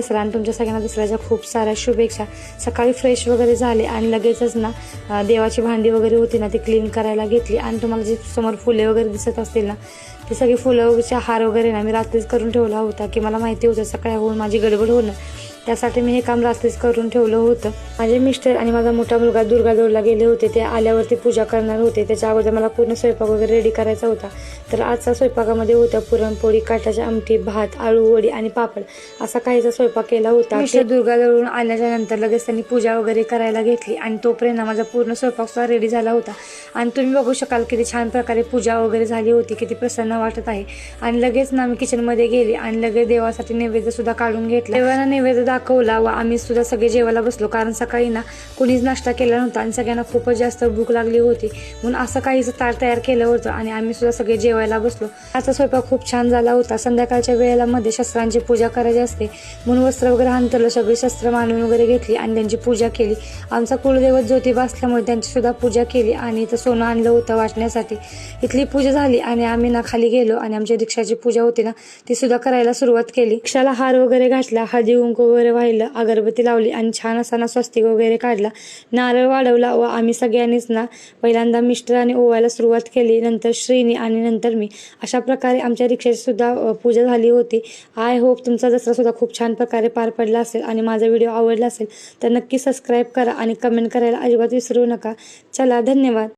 असेल आणि तुमच्या सगळ्यांना दसऱ्याच्या खूप साऱ्या शुभेच्छा। सकाळी फ्रेश वगैरे झाले आणि लगेचच ना देवाची भांडी वगैरे होती ना ती क्लीन करायला घेतली आणि तुम्हाला जे समोर फुले वगैरे दिसत असतील ना ते सगळे फुलाचे हार वगैरे ना मी रात्रीच करून ठेवला होता की मला माहिती होतं सकाळी होऊन माझी गडबड होणं, त्यासाठी मी हे काम रात्रीच करून ठेवलं होतं। माझे मिस्टर आणि माझा मोठा मुलगा दुर्गादेवला गेले होते, ते आल्यावरती पूजा करणार होते। त्याच्या अगोदर मला पूर्ण स्वयंपाक वगैरे रेडी करायचा होता। तर आजचा स्वयंपाकामध्ये होता पुरणपोळी, काटाची आमटी, भात, आळू वडी आणि पापड असा काहीचा स्वयंपाक केला होता। मिस्टर दुर्गादेवळून आल्याच्या नंतर लगेच त्यांनी पूजा वगैरे करायला घेतली आणि तोपर्यंत माझा पूर्ण स्वयंपाक सुद्धा रेडी झाला होता आणि तुम्ही बघू शकाल किती छान प्रकारे पूजा वगैरे झाली होती, किती प्रसन्न वाटत आहे। आणि लगेच ना मी किचनमध्ये गेली आणि लगेच देवासाठी नैवेद्य सुद्धा काढून घेतला। देवाला नैवेद्य दाखवला व आम्ही सुद्धा सगळे जेवायला बसलो, कारण सकाळी ना कोणीच नाश्ता केला नव्हता आणि सगळ्यांना खूपच जास्त भूक लागली होती, म्हणून असं काहीच ताट तयार केलं होतं आणि आम्ही सुद्धा सगळे जेवायला बसलो। आजचा स्वयंपाक खूप छान झाला होता। संध्याकाळच्या वेळेला मध्ये शस्त्रांची पूजा करायची असते म्हणून वस्त्र वगैरे अंतरलं, सगळे शस्त्र मांडून वगैरे घेतली आणि त्यांची पूजा केली। आमचा कुलदैवत ज्योतिबा असल्यामुळे त्यांची सुद्धा पूजा केली आणि इथं सोनं आणलं होतं वाटण्यासाठी। इथली पूजा झाली आणि आम्ही ना खाली गेलो आणि आमच्या दीक्षाची पूजा होती ना ती सुद्धा करायला सुरुवात केली। दीक्षाला हार वगैरे घातला, हळदी कुंकू वगैरे वाहिलं, अगरबत्ती लावली आणि छान असा ना स्वस्तिक वगैरे काढला, नारळ वाढवला व आम्ही सगळ्यांनीच ना पहिल्यांदा मिस्टरांनी ओवायला सुरुवात केली, नंतर श्रीनी आणि नंतर मी। अशा प्रकारे आमच्या दीक्षेची सुद्धा पूजा झाली होती। आय होप तुमचा दसरा सुद्धा खूप छान प्रकारे पार पडला असेल आणि माझा व्हिडिओ आवडला असेल तर नक्की सबस्क्राईब करा आणि कमेंट करायला अजिबात विसरू नका। चला, धन्यवाद।